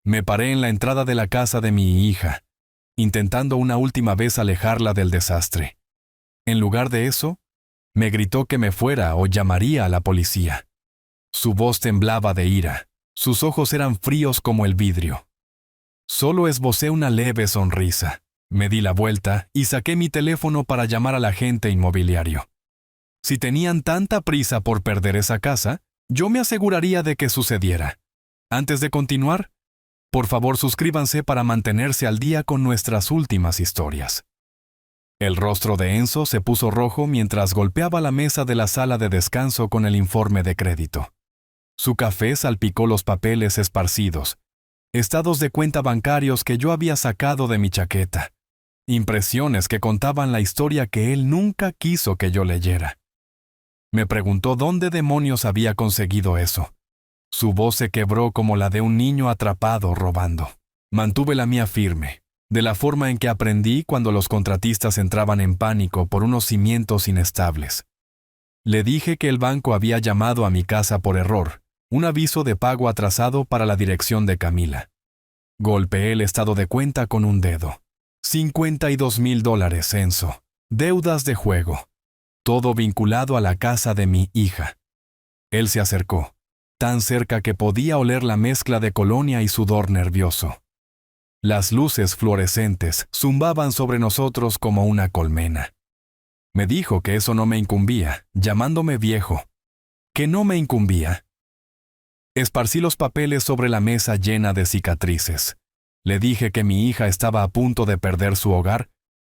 Me paré en la entrada de la casa de mi hija, intentando una última vez alejarla del desastre. En lugar de eso, me gritó que me fuera o llamaría a la policía. Su voz temblaba de ira, sus ojos eran fríos como el vidrio. Solo esbocé una leve sonrisa, me di la vuelta y saqué mi teléfono para llamar al agente inmobiliario. Si tenían tanta prisa por perder esa casa, yo me aseguraría de que sucediera. Antes de continuar, por favor suscríbanse para mantenerse al día con nuestras últimas historias. El rostro de Enzo se puso rojo mientras golpeaba la mesa de la sala de descanso con el informe de crédito. Su café salpicó los papeles esparcidos, estados de cuenta bancarios que yo había sacado de mi chaqueta, impresiones que contaban la historia que él nunca quiso que yo leyera. Me preguntó dónde demonios había conseguido eso. Su voz se quebró como la de un niño atrapado robando. Mantuve la mía firme, de la forma en que aprendí cuando los contratistas entraban en pánico por unos cimientos inestables. Le dije que el banco había llamado a mi casa por error, un aviso de pago atrasado para la dirección de Camila. Golpeé el estado de cuenta con un dedo. $52,000, Enzo. Deudas de juego. Todo vinculado a la casa de mi hija. Él se acercó, tan cerca que podía oler la mezcla de colonia y sudor nervioso. Las luces fluorescentes zumbaban sobre nosotros como una colmena. Me dijo que eso no me incumbía, llamándome viejo. Que no me incumbía. Esparcí los papeles sobre la mesa llena de cicatrices. Le dije que mi hija estaba a punto de perder su hogar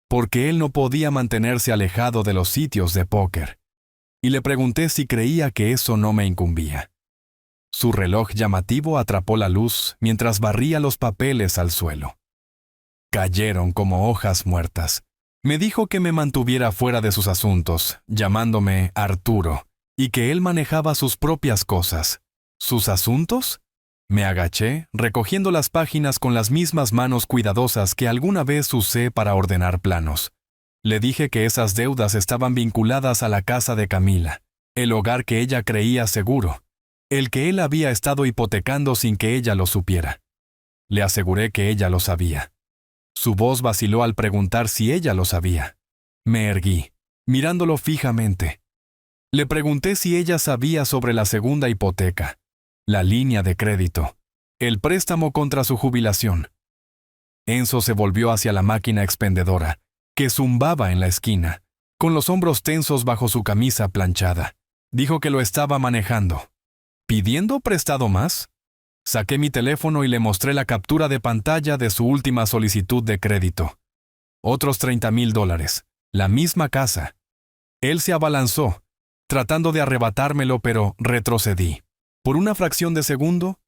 porque él no podía mantenerse alejado de los sitios de póker. Y le pregunté si creía que eso no me incumbía. Su reloj llamativo atrapó la luz mientras barría los papeles al suelo. Cayeron como hojas muertas. Me dijo que me mantuviera fuera de sus asuntos, llamándome Arturo, y que él manejaba sus propias cosas. ¿Sus asuntos? Me agaché, recogiendo las páginas con las mismas manos cuidadosas que alguna vez usé para ordenar planos. Le dije que esas deudas estaban vinculadas a la casa de Camila, el hogar que ella creía seguro, el que él había estado hipotecando sin que ella lo supiera. Le aseguré que ella lo sabía. Su voz vaciló al preguntar si ella lo sabía. Me erguí, mirándolo fijamente. Le pregunté si ella sabía sobre la segunda hipoteca, la línea de crédito, el préstamo contra su jubilación. Enzo se volvió hacia la máquina expendedora, que zumbaba en la esquina, con los hombros tensos bajo su camisa planchada. Dijo que lo estaba manejando. ¿Pidiendo prestado más? Saqué mi teléfono y le mostré la captura de pantalla de su última solicitud de crédito. Otros $30,000, la misma casa. Él se abalanzó, tratando de arrebatármelo, pero retrocedí. Por una fracción de segundo,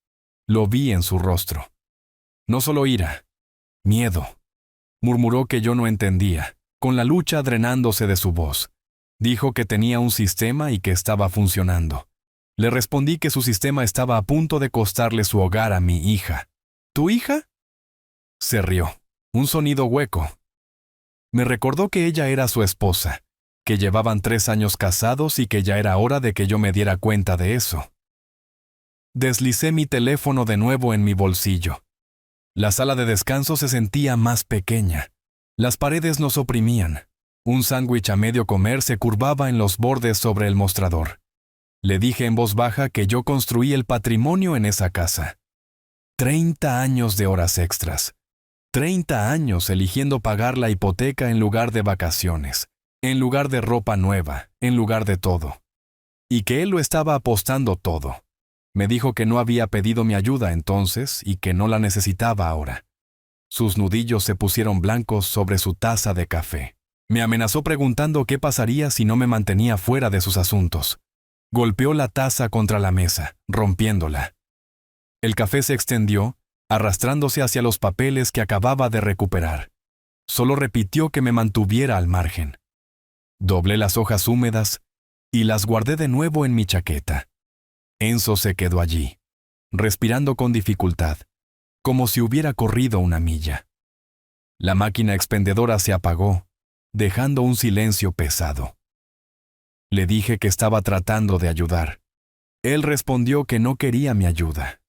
lo vi en su rostro. No solo ira, miedo. Murmuró que yo no entendía, con la lucha drenándose de su voz. Dijo que tenía un sistema y que estaba funcionando. Le respondí que su sistema estaba a punto de costarle su hogar a mi hija. ¿Tu hija? Se rió, un sonido hueco. Me recordó que ella era su esposa, que llevaban 3 años casados y que ya era hora de que yo me diera cuenta de eso. Deslicé mi teléfono de nuevo en mi bolsillo. La sala de descanso se sentía más pequeña. Las paredes nos oprimían. Un sándwich a medio comer se curvaba en los bordes sobre el mostrador. Le dije en voz baja que yo construí el patrimonio en esa casa. 30 años de horas extras. 30 años eligiendo pagar la hipoteca en lugar de vacaciones, en lugar de ropa nueva, en lugar de todo. Y que él lo estaba apostando todo. Me dijo que no había pedido mi ayuda entonces y que no la necesitaba ahora. Sus nudillos se pusieron blancos sobre su taza de café. Me amenazó preguntando qué pasaría si no me mantenía fuera de sus asuntos. Golpeó la taza contra la mesa, rompiéndola. El café se extendió, arrastrándose hacia los papeles que acababa de recuperar. Solo repitió que me mantuviera al margen. Doblé las hojas húmedas y las guardé de nuevo en mi chaqueta. Enzo se quedó allí, respirando con dificultad, como si hubiera corrido una milla. La máquina expendedora se apagó, dejando un silencio pesado. Le dije que estaba tratando de ayudar. Él respondió que no quería mi ayuda.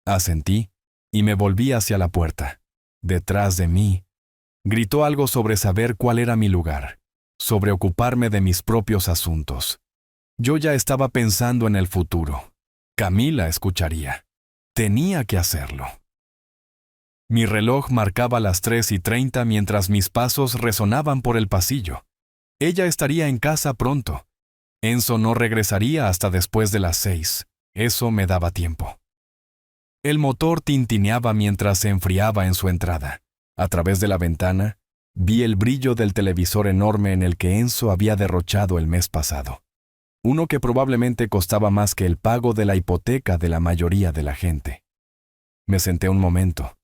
Asentí, y me volví hacia la puerta. Detrás de mí, gritó algo sobre saber cuál era mi lugar, sobre ocuparme de mis propios asuntos. Yo ya estaba pensando en el futuro. Camila escucharía. Tenía que hacerlo. Mi reloj marcaba las 3:30 mientras mis pasos resonaban por el pasillo. Ella estaría en casa pronto. Enzo no regresaría hasta después de las 6. Eso me daba tiempo. El motor tintineaba mientras se enfriaba en su entrada. A través de la ventana, vi el brillo del televisor enorme en el que Enzo había derrochado el mes pasado. Uno que probablemente costaba más que el pago de la hipoteca de la mayoría de la gente. Me senté un momento,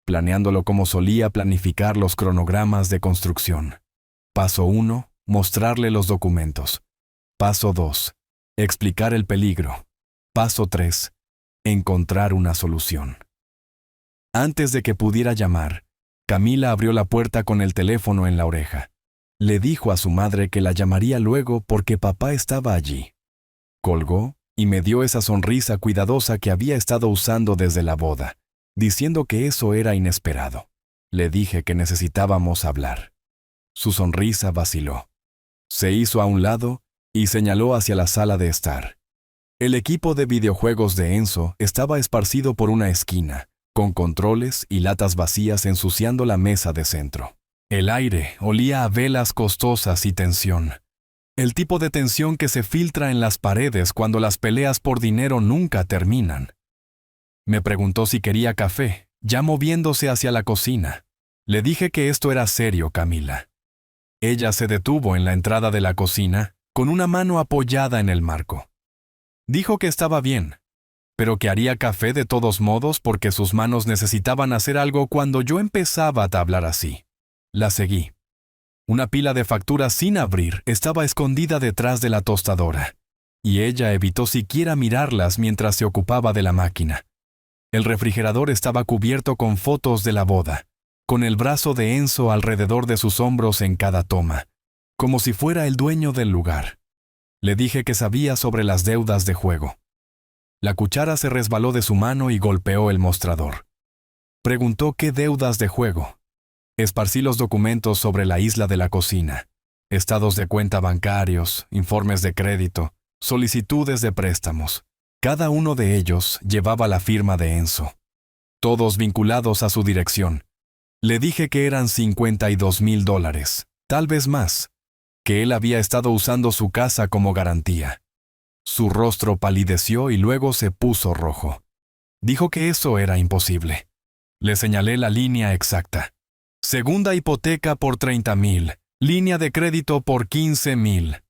planeándolo como solía planificar los cronogramas de construcción. Paso 1, mostrarle los documentos. Paso 2, explicar el peligro. Paso 3, encontrar una solución. Antes de que pudiera llamar, Camila abrió la puerta con el teléfono en la oreja. Le dijo a su madre que la llamaría luego porque papá estaba allí. Colgó y me dio esa sonrisa cuidadosa que había estado usando desde la boda, diciendo que eso era inesperado. Le dije que necesitábamos hablar. Su sonrisa vaciló. Se hizo a un lado y señaló hacia la sala de estar. El equipo de videojuegos de Enzo estaba esparcido por una esquina, con controles y latas vacías ensuciando la mesa de centro. El aire olía a velas costosas y tensión. El tipo de tensión que se filtra en las paredes cuando las peleas por dinero nunca terminan. Me preguntó si quería café, ya moviéndose hacia la cocina. Le dije que esto era serio, Camila. Ella se detuvo en la entrada de la cocina, con una mano apoyada en el marco. Dijo que estaba bien, pero que haría café de todos modos porque sus manos necesitaban hacer algo cuando yo empezaba a hablar así. La seguí. Una pila de facturas sin abrir estaba escondida detrás de la tostadora, y ella evitó siquiera mirarlas mientras se ocupaba de la máquina. El refrigerador estaba cubierto con fotos de la boda, con el brazo de Enzo alrededor de sus hombros en cada toma, como si fuera el dueño del lugar. Le dije que sabía sobre las deudas de juego. La cuchara se resbaló de su mano y golpeó el mostrador. Preguntó qué deudas de juego. Esparcí los documentos sobre la isla de la cocina, estados de cuenta bancarios, informes de crédito, solicitudes de préstamos. Cada uno de ellos llevaba la firma de Enzo, todos vinculados a su dirección. Le dije que eran $52,000, tal vez más, que él había estado usando su casa como garantía. Su rostro palideció y luego se puso rojo. Dijo que eso era imposible. Le señalé la línea exacta. Segunda hipoteca por $30,000, línea de crédito por $15,000.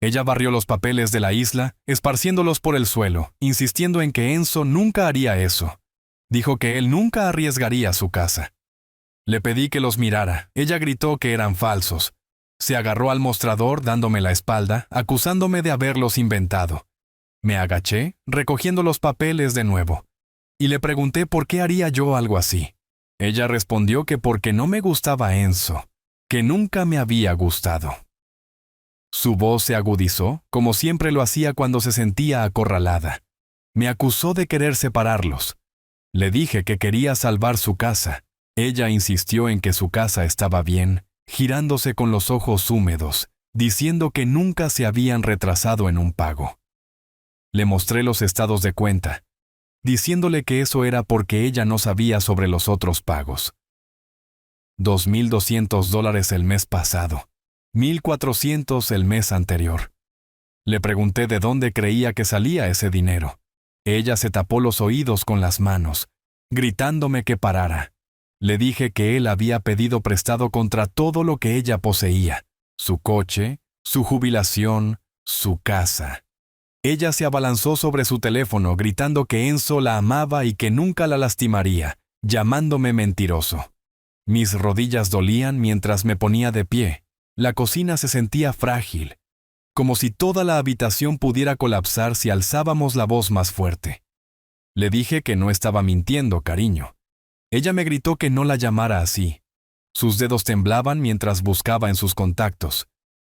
Ella barrió los papeles de la isla, esparciéndolos por el suelo, insistiendo en que Enzo nunca haría eso. Dijo que él nunca arriesgaría su casa. Le pedí que los mirara. Ella gritó que eran falsos. Se agarró al mostrador dándome la espalda, acusándome de haberlos inventado. Me agaché, recogiendo los papeles de nuevo, y le pregunté por qué haría yo algo así. Ella respondió que porque no me gustaba Enzo, que nunca me había gustado. Su voz se agudizó, como siempre lo hacía cuando se sentía acorralada. Me acusó de querer separarlos. Le dije que quería salvar su casa. Ella insistió en que su casa estaba bien, girándose con los ojos húmedos, diciendo que nunca se habían retrasado en un pago. Le mostré los estados de cuenta, diciéndole que eso era porque ella no sabía sobre los otros pagos. $2,200 el mes pasado, $1,400 el mes anterior. Le pregunté de dónde creía que salía ese dinero. Ella se tapó los oídos con las manos, gritándome que parara. Le dije que él había pedido prestado contra todo lo que ella poseía, su coche, su jubilación, su casa. Ella se abalanzó sobre su teléfono gritando que Enzo la amaba y que nunca la lastimaría, llamándome mentiroso. Mis rodillas dolían mientras me ponía de pie. La cocina se sentía frágil, como si toda la habitación pudiera colapsar si alzábamos la voz más fuerte. Le dije que no estaba mintiendo, cariño. Ella me gritó que no la llamara así. Sus dedos temblaban mientras buscaba en sus contactos.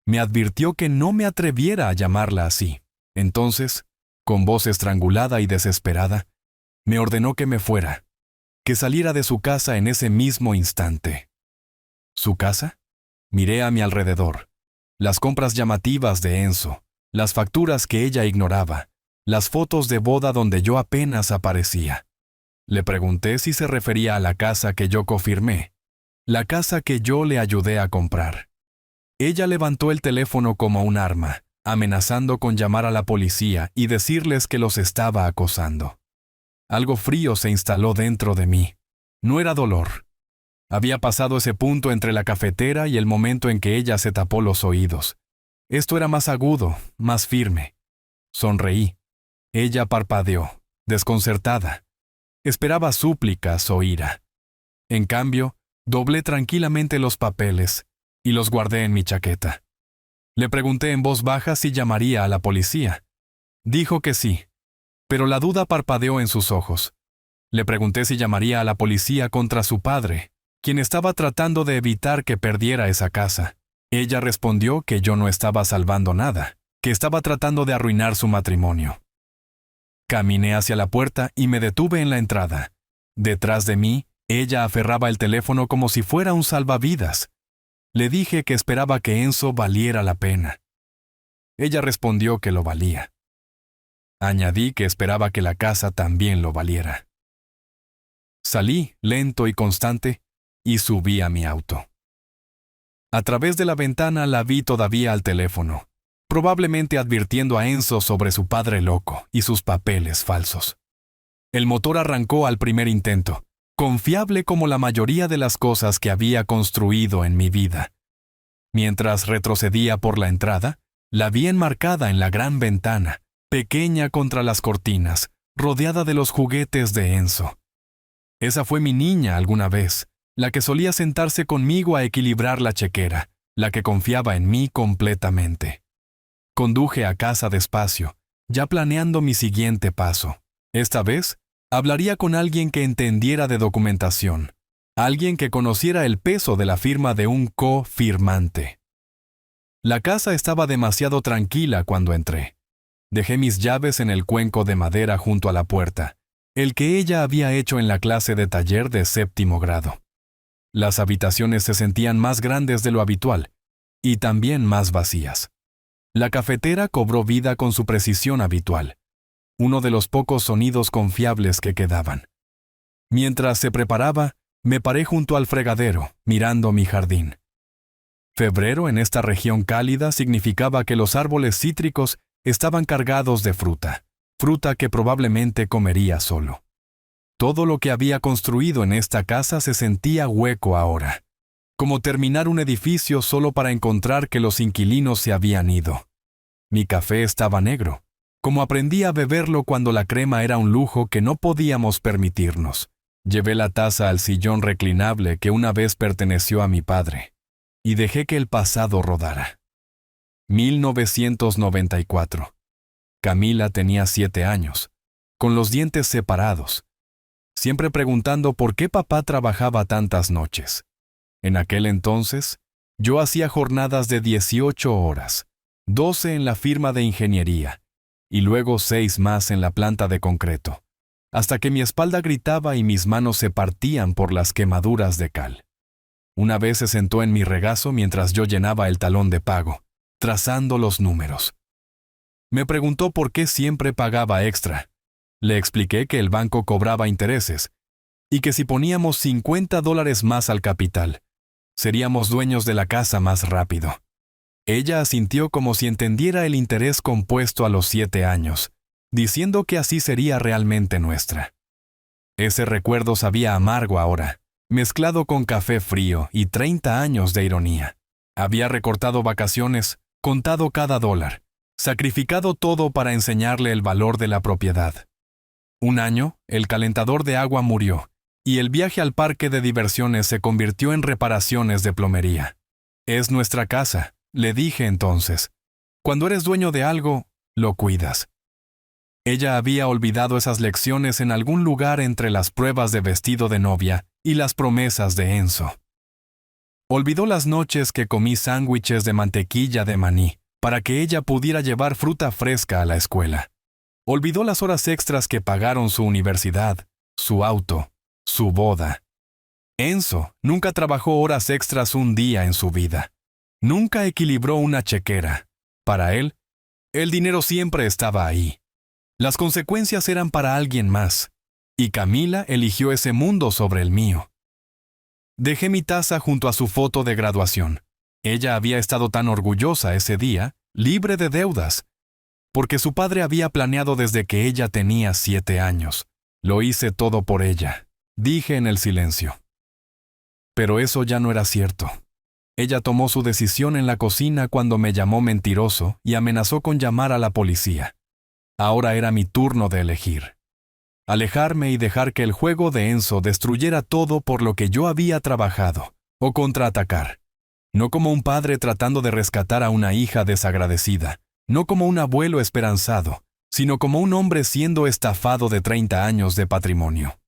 Me advirtió que no me atreviera a llamarla así. Entonces, con voz estrangulada y desesperada, Me ordenó que me fuera, que saliera de su casa en ese mismo instante. ¿Su casa? Miré a mi alrededor. Las compras llamativas de Enzo, las facturas que ella ignoraba, las fotos de boda donde yo apenas aparecía. Le pregunté si se refería a la casa que yo confirmé, la casa que yo le ayudé a comprar. Ella levantó el teléfono como un arma, amenazando con llamar a la policía y decirles que los estaba acosando. Algo frío se instaló dentro de mí. No era dolor. Había pasado ese punto entre la cafetera y el momento en que ella se tapó los oídos. Esto era más agudo, más firme. Sonreí. Ella parpadeó, desconcertada. Esperaba súplicas o ira. En cambio, doblé tranquilamente los papeles y los guardé en mi chaqueta. Le pregunté en voz baja si llamaría a la policía. Dijo que sí, pero la duda parpadeó en sus ojos. Le pregunté si llamaría a la policía contra su padre, quien estaba tratando de evitar que perdiera esa casa. Ella respondió que yo no estaba salvando nada, que estaba tratando de arruinar su matrimonio. Caminé hacia la puerta y me detuve en la entrada. Detrás de mí, ella aferraba el teléfono como si fuera un salvavidas. Le dije que esperaba que Enzo valiera la pena. Ella respondió que lo valía. Añadí que esperaba que la casa también lo valiera. Salí, lento y constante, y subí a mi auto. A través de la ventana la vi todavía al teléfono, probablemente advirtiendo a Enzo sobre su padre loco y sus papeles falsos. El motor arrancó al primer intento, confiable como la mayoría de las cosas que había construido en mi vida. Mientras retrocedía por la entrada, la vi enmarcada en la gran ventana, pequeña contra las cortinas, rodeada de los juguetes de Enzo. Esa fue mi niña alguna vez, la que solía sentarse conmigo a equilibrar la chequera, la que confiaba en mí completamente. Conduje a casa despacio, ya planeando mi siguiente paso. Esta vez, hablaría con alguien que entendiera de documentación, alguien que conociera el peso de la firma de un co-firmante. La casa estaba demasiado tranquila cuando entré. Dejé mis llaves en el cuenco de madera junto a la puerta, el que ella había hecho en la clase de taller de 7º grado. Las habitaciones se sentían más grandes de lo habitual, y también más vacías. La cafetera cobró vida con su precisión habitual, uno de los pocos sonidos confiables que quedaban. Mientras se preparaba, me paré junto al fregadero, mirando mi jardín. Febrero en esta región cálida significaba que los árboles cítricos estaban cargados de fruta, fruta que probablemente comería solo. Todo lo que había construido en esta casa se sentía hueco ahora, como terminar un edificio solo para encontrar que los inquilinos se habían ido. Mi café estaba negro, como aprendí a beberlo cuando la crema era un lujo que no podíamos permitirnos. Llevé la taza al sillón reclinable que una vez perteneció a mi padre, y dejé que el pasado rodara. 1994. Camila tenía 7 años, con los dientes separados, siempre preguntando por qué papá trabajaba tantas noches. En aquel entonces, yo hacía jornadas de 18 horas, 12 en la firma de ingeniería, y luego 6 más en la planta de concreto, hasta que mi espalda gritaba y mis manos se partían por las quemaduras de cal. Una vez se sentó en mi regazo mientras yo llenaba el talón de pago, trazando los números. Me preguntó por qué siempre pagaba extra. Le expliqué que el banco cobraba intereses y que si poníamos $50 más al capital, seríamos dueños de la casa más rápido. Ella asintió como si entendiera el interés compuesto a los 7 años, diciendo que así sería realmente nuestra. Ese recuerdo sabía amargo ahora, mezclado con café frío y 30 años de ironía. Había recortado vacaciones, contado cada dólar, sacrificado todo para enseñarle el valor de la propiedad. Un año, el calentador de agua murió, y el viaje al parque de diversiones se convirtió en reparaciones de plomería. Es nuestra casa, le dije entonces. Cuando eres dueño de algo, lo cuidas. Ella había olvidado esas lecciones en algún lugar entre las pruebas de vestido de novia y las promesas de Enzo. Olvidó las noches que comí sándwiches de mantequilla de maní para que ella pudiera llevar fruta fresca a la escuela. Olvidó las horas extras que pagaron su universidad, su auto, su boda. Enzo nunca trabajó horas extras un día en su vida. Nunca equilibró una chequera. Para él, el dinero siempre estaba ahí. Las consecuencias eran para alguien más, y Camila eligió ese mundo sobre el mío. Dejé mi taza junto a su foto de graduación. Ella había estado tan orgullosa ese día, libre de deudas, porque su padre había planeado desde que ella tenía 7 años. Lo hice todo por ella, dije en el silencio. Pero eso ya no era cierto. Ella tomó su decisión en la cocina cuando me llamó mentiroso y amenazó con llamar a la policía. Ahora era mi turno de elegir. Alejarme y dejar que el juego de Enzo destruyera todo por lo que yo había trabajado, o contraatacar. No como un padre tratando de rescatar a una hija desagradecida, no como un abuelo esperanzado, sino como un hombre siendo estafado de 30 años de patrimonio.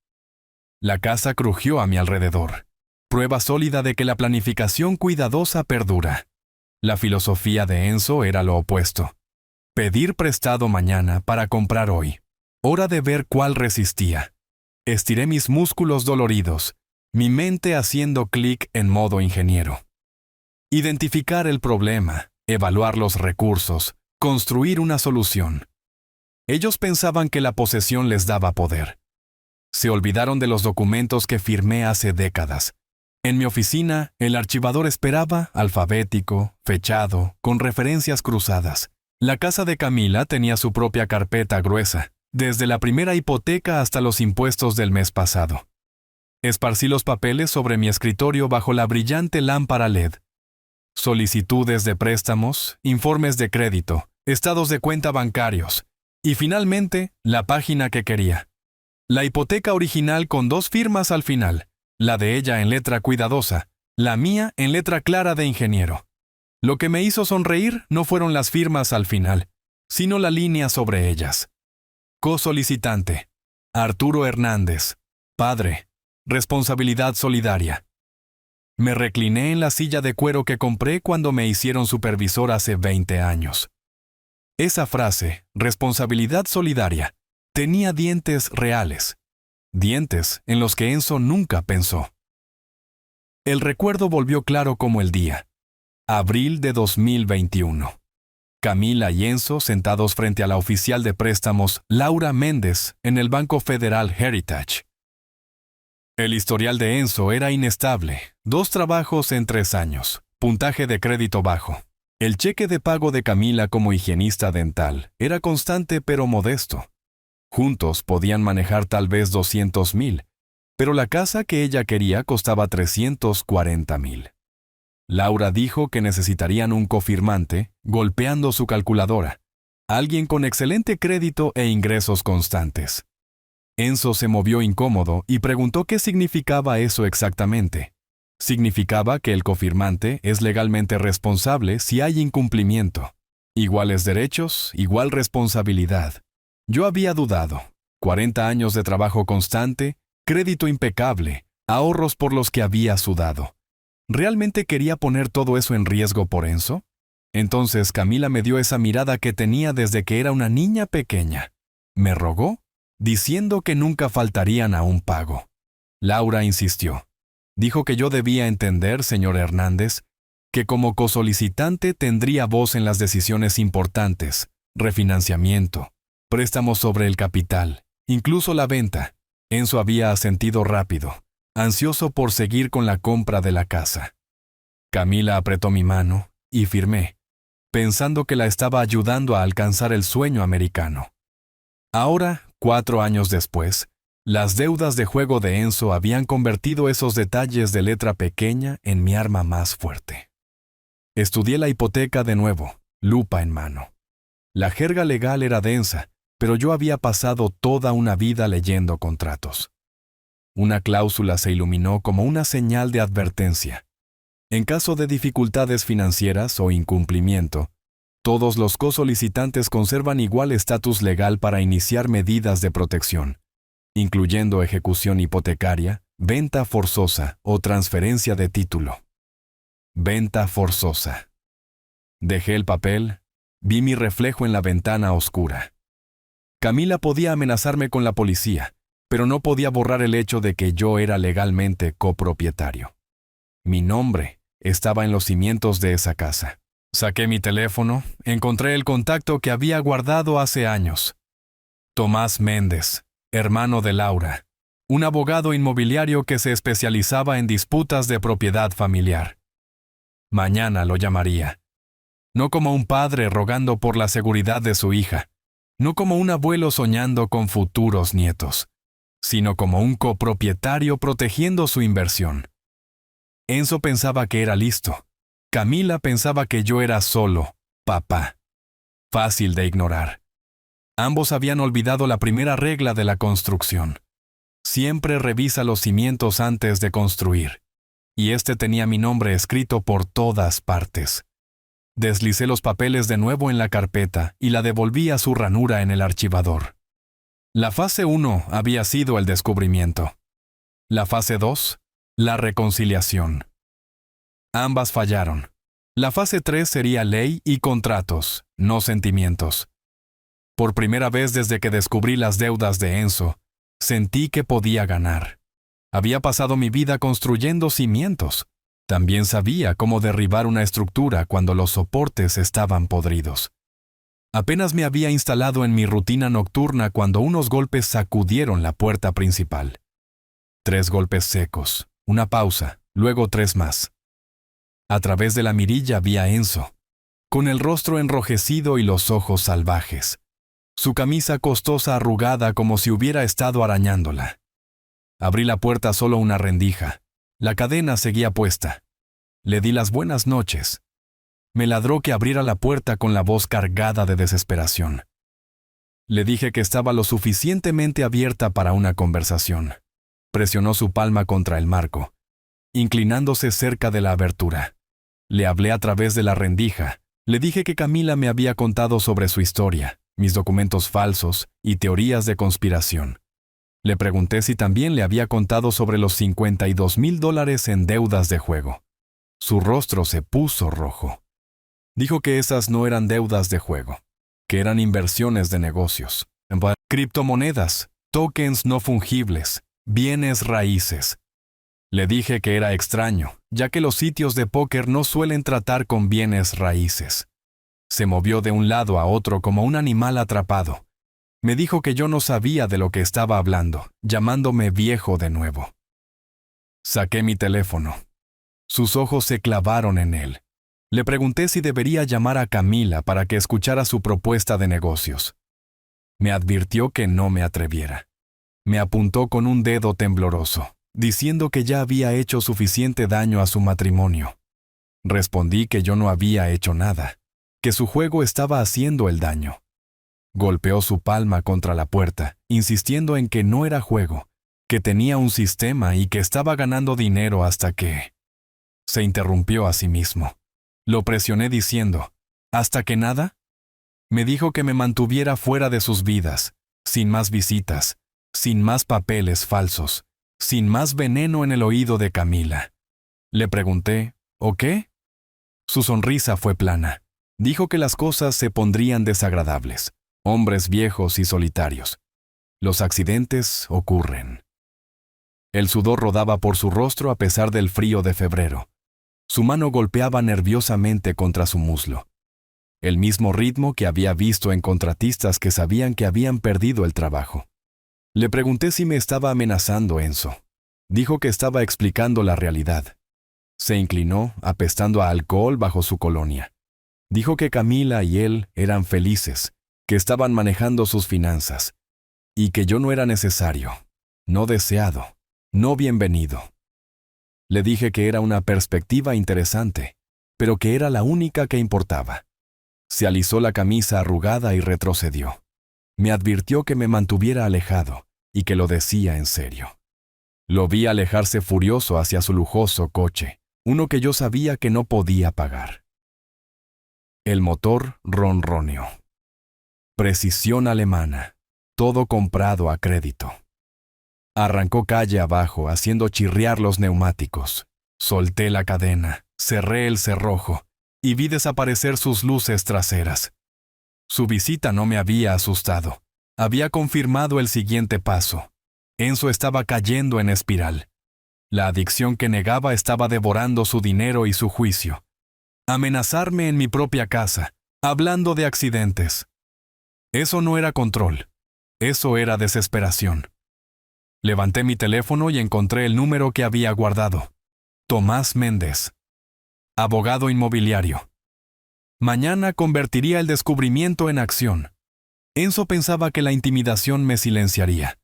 La casa crujió a mi alrededor, prueba sólida de que la planificación cuidadosa perdura. La filosofía de Enzo era lo opuesto. Pedir prestado mañana para comprar hoy. Hora de ver cuál resistía. Estiré mis músculos doloridos, mi mente haciendo clic en modo ingeniero. Identificar el problema, evaluar los recursos, construir una solución. Ellos pensaban que la posesión les daba poder. Se olvidaron de los documentos que firmé hace décadas. En mi oficina, el archivador esperaba, alfabético, fechado, con referencias cruzadas. La casa de Camila tenía su propia carpeta gruesa, desde la primera hipoteca hasta los impuestos del mes pasado. Esparcí los papeles sobre mi escritorio bajo la brillante lámpara LED. Solicitudes de préstamos, informes de crédito, estados de cuenta bancarios, y finalmente, la página que quería. La hipoteca original con 2 firmas al final, la de ella en letra cuidadosa, la mía en letra clara de ingeniero. Lo que me hizo sonreír no fueron las firmas al final, sino la línea sobre ellas. Co-solicitante, Arturo Hernández, padre, responsabilidad solidaria. Me recliné en la silla de cuero que compré cuando me hicieron supervisor hace 20 años. Esa frase, responsabilidad solidaria, tenía dientes reales. Dientes en los que Enzo nunca pensó. El recuerdo volvió claro como el día. Abril de 2021. Camila y Enzo sentados frente a la oficial de préstamos Laura Méndez en el Banco Federal Heritage. El historial de Enzo era inestable, 2 trabajos en 3 años, puntaje de crédito bajo. El cheque de pago de Camila como higienista dental era constante pero modesto. Juntos podían manejar tal vez 200,000, pero la casa que ella quería costaba 340,000. Laura dijo que necesitarían un cofirmante, golpeando su calculadora, alguien con excelente crédito e ingresos constantes. Enzo se movió incómodo y preguntó qué significaba eso exactamente. Significaba que el cofirmante es legalmente responsable si hay incumplimiento. Iguales derechos, igual responsabilidad. Yo había dudado. 40 años de trabajo constante, crédito impecable, ahorros por los que había sudado. ¿Realmente quería poner todo eso en riesgo por Enzo? Entonces Camila me dio esa mirada que tenía desde que era una niña pequeña. Me rogó, diciendo que nunca faltarían a un pago. Laura insistió. Dijo que yo debía entender, señor Hernández, que como cosolicitante tendría voz en las decisiones importantes, refinanciamiento, préstamos sobre el capital, incluso la venta. Enzo había asentido rápido, ansioso por seguir con la compra de la casa. Camila apretó mi mano y firmé, pensando que la estaba ayudando a alcanzar el sueño americano. Ahora, 4 años después, las deudas de juego de Enzo habían convertido esos detalles de letra pequeña en mi arma más fuerte. Estudié la hipoteca de nuevo, lupa en mano. La jerga legal era densa, pero yo había pasado toda una vida leyendo contratos. Una cláusula se iluminó como una señal de advertencia. En caso de dificultades financieras o incumplimiento, todos los cosolicitantes conservan igual estatus legal para iniciar medidas de protección, incluyendo ejecución hipotecaria, venta forzosa o transferencia de título. Venta forzosa. Dejé el papel, vi mi reflejo en la ventana oscura. Camila podía amenazarme con la policía, pero no podía borrar el hecho de que yo era legalmente copropietario. Mi nombre estaba en los cimientos de esa casa. Saqué mi teléfono, encontré el contacto que había guardado hace años. Tomás Méndez, hermano de Laura, un abogado inmobiliario que se especializaba en disputas de propiedad familiar. Mañana lo llamaría. No como un padre rogando por la seguridad de su hija, no como un abuelo soñando con futuros nietos, sino como un copropietario protegiendo su inversión. Enzo pensaba que era listo. Camila pensaba que yo era solo papá. Fácil de ignorar. Ambos habían olvidado la primera regla de la construcción. Siempre revisa los cimientos antes de construir. Y este tenía mi nombre escrito por todas partes. Deslicé los papeles de nuevo en la carpeta y la devolví a su ranura en el archivador. La fase 1 había sido el descubrimiento. La fase 2, la reconciliación. Ambas fallaron. La fase 3 sería ley y contratos, no sentimientos. Por primera vez desde que descubrí las deudas de Enzo, sentí que podía ganar. Había pasado mi vida construyendo cimientos. También sabía cómo derribar una estructura cuando los soportes estaban podridos. Apenas me había instalado en mi rutina nocturna cuando unos golpes sacudieron la puerta principal. 3 golpes secos, una pausa, luego 3 más. A través de la mirilla vi a Enzo, con el rostro enrojecido y los ojos salvajes. Su camisa costosa arrugada como si hubiera estado arañándola. Abrí la puerta solo una rendija. La cadena seguía puesta. Le di las buenas noches. Me ladró que abriera la puerta con la voz cargada de desesperación. Le dije que estaba lo suficientemente abierta para una conversación. Presionó su palma contra el marco, inclinándose cerca de la abertura. Le hablé a través de la rendija. Le dije que Camila me había contado sobre su historia, mis documentos falsos y teorías de conspiración. Le pregunté si también le había contado sobre los $52,000 en deudas de juego. Su rostro se puso rojo. Dijo que esas no eran deudas de juego, que eran inversiones de negocios, criptomonedas, tokens no fungibles, bienes raíces. Le dije que era extraño, ya que los sitios de póker no suelen tratar con bienes raíces. Se movió de un lado a otro como un animal atrapado. Me dijo que yo no sabía de lo que estaba hablando, llamándome viejo de nuevo. Saqué mi teléfono. Sus ojos se clavaron en él. Le pregunté si debería llamar a Camila para que escuchara su propuesta de negocios. Me advirtió que no me atreviera. Me apuntó con un dedo tembloroso, diciendo que ya había hecho suficiente daño a su matrimonio. Respondí que yo no había hecho nada, que su juego estaba haciendo el daño. Golpeó su palma contra la puerta, insistiendo en que no era juego, que tenía un sistema y que estaba ganando dinero hasta que... Se interrumpió a sí mismo. Lo presioné diciendo, ¿hasta que nada? Me dijo que me mantuviera fuera de sus vidas, sin más visitas, sin más papeles falsos, sin más veneno en el oído de Camila. Le pregunté, ¿o qué? Su sonrisa fue plana. Dijo que las cosas se pondrían desagradables. Hombres viejos y solitarios. Los accidentes ocurren. El sudor rodaba por su rostro a pesar del frío de febrero. Su mano golpeaba nerviosamente contra su muslo. El mismo ritmo que había visto en contratistas que sabían que habían perdido el trabajo. Le pregunté si me estaba amenazando Enzo. Dijo que estaba explicando la realidad. Se inclinó, apestando a alcohol bajo su colonia. Dijo que Camila y él eran felices, que estaban manejando sus finanzas, y que yo no era necesario, no deseado, no bienvenido. Le dije que era una perspectiva interesante, pero que era la única que importaba. Se alisó la camisa arrugada y retrocedió. Me advirtió que me mantuviera alejado y que lo decía en serio. Lo vi alejarse furioso hacia su lujoso coche, uno que yo sabía que no podía pagar. El motor ronroneó. Precisión alemana, todo comprado a crédito. Arrancó calle abajo, haciendo chirriar los neumáticos. Solté la cadena, cerré el cerrojo y vi desaparecer sus luces traseras. Su visita no me había asustado. había confirmado el siguiente paso. Enzo estaba cayendo en espiral. La adicción que negaba estaba devorando su dinero y su juicio. Amenazarme en mi propia casa, hablando de accidentes. Eso no era control. Eso era desesperación. Levanté mi teléfono y encontré el número que había guardado. Tomás Méndez. Abogado inmobiliario. Mañana convertiría el descubrimiento en acción. Enzo pensaba que la intimidación me silenciaría.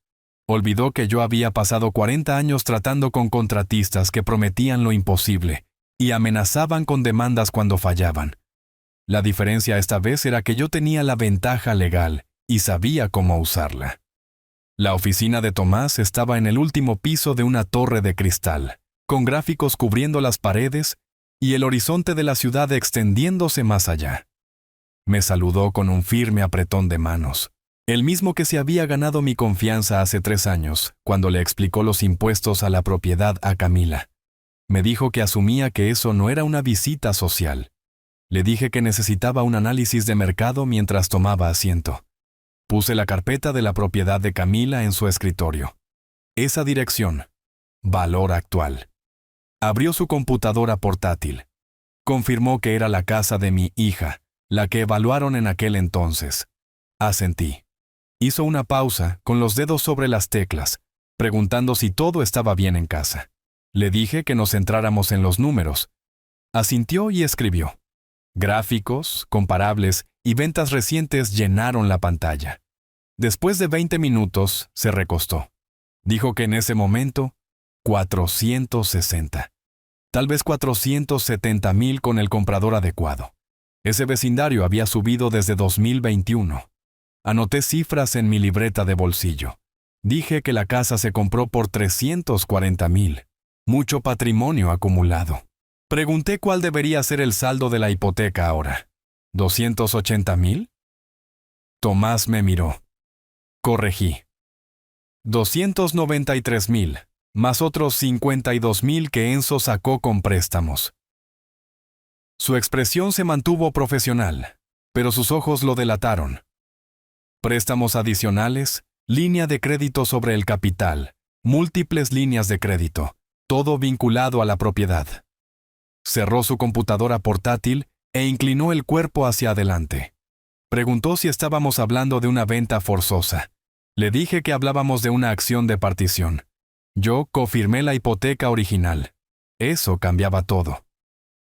Olvidó que yo había pasado 40 años tratando con contratistas que prometían lo imposible y amenazaban con demandas cuando fallaban. La diferencia esta vez era que yo tenía la ventaja legal y sabía cómo usarla. La oficina de Tomás estaba en el último piso de una torre de cristal, con gráficos cubriendo las paredes y el horizonte de la ciudad extendiéndose más allá. Me saludó con un firme apretón de manos, el mismo que se había ganado mi confianza hace 3 años, cuando le explicó los impuestos a la propiedad a Camila. Me dijo que asumía que eso no era una visita social. Le dije que necesitaba un análisis de mercado mientras tomaba asiento. Puse la carpeta de la propiedad de Camila en su escritorio. Esa dirección. Valor actual. Abrió su computadora portátil. Confirmó que era la casa de mi hija, la que evaluaron en aquel entonces. Asentí. Hizo una pausa, con los dedos sobre las teclas, preguntando si todo estaba bien en casa. Le dije que nos centráramos en los números. Asintió y escribió. Gráficos, comparables y ventas recientes llenaron la pantalla. Después de 20 minutos, se recostó. Dijo que en ese momento, 460. Tal vez 470,000 con el comprador adecuado. Ese vecindario había subido desde 2021. Anoté cifras en mi libreta de bolsillo. Dije que la casa se compró por 340,000. Mucho patrimonio acumulado. Pregunté cuál debería ser el saldo de la hipoteca ahora. ¿280,000? Tomás me miró. Corregí. 293,000, más otros 52,000 que Enzo sacó con préstamos. Su expresión se mantuvo profesional, pero sus ojos lo delataron. Préstamos adicionales, línea de crédito sobre el capital, múltiples líneas de crédito, todo vinculado a la propiedad. Cerró su computadora portátil e inclinó el cuerpo hacia adelante. Preguntó si estábamos hablando de una venta forzosa. Le dije que hablábamos de una acción de partición. Yo confirmé la hipoteca original. Eso cambiaba todo.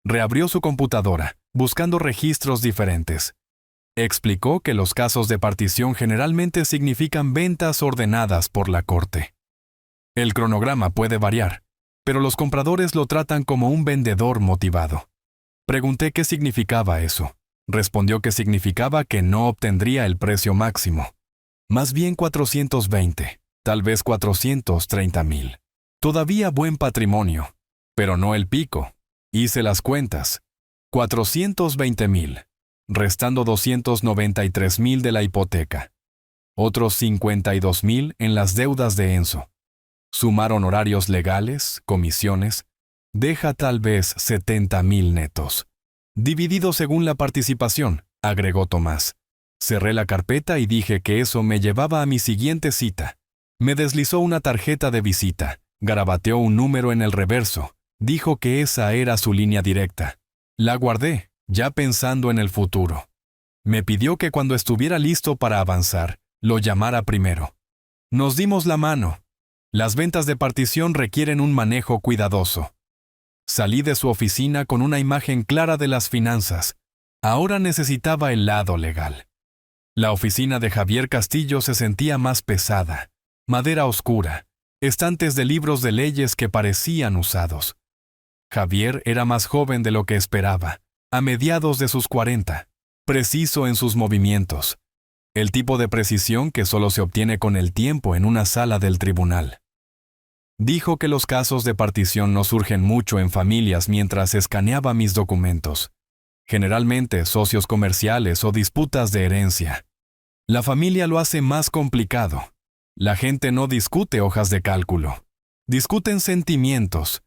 Reabrió su computadora, buscando registros diferentes. Explicó que los casos de partición generalmente significan ventas ordenadas por la corte. El cronograma puede variar, pero los compradores lo tratan como un vendedor motivado. Pregunté qué significaba eso. Respondió que significaba que no obtendría el precio máximo. Más bien 420, tal vez 430,000. Todavía buen patrimonio, pero no el pico. Hice las cuentas. 420,000, restando 293,000 de la hipoteca. Otros 52,000 en las deudas de Enzo. Sumar honorarios legales, comisiones, deja tal vez 70,000 netos. Dividido según la participación, agregó Tomás. Cerré la carpeta y dije que eso me llevaba a mi siguiente cita. Me deslizó una tarjeta de visita, garabateó un número en el reverso, dijo que esa era su línea directa. La guardé, ya pensando en el futuro. Me pidió que cuando estuviera listo para avanzar, lo llamara primero. Nos dimos la mano. Las ventas de partición requieren un manejo cuidadoso. Salí de su oficina con una imagen clara de las finanzas. Ahora necesitaba el lado legal. La oficina de Javier Castillo se sentía más pesada. Madera oscura, estantes de libros de leyes que parecían usados. Javier era más joven de lo que esperaba, a mediados de sus 40, preciso en sus movimientos. El tipo de precisión que solo se obtiene con el tiempo en una sala del tribunal. Dijo que los casos de partición no surgen mucho en familias mientras escaneaba mis documentos. Generalmente socios comerciales o disputas de herencia. La familia lo hace más complicado. La gente no discute hojas de cálculo. Discuten sentimientos.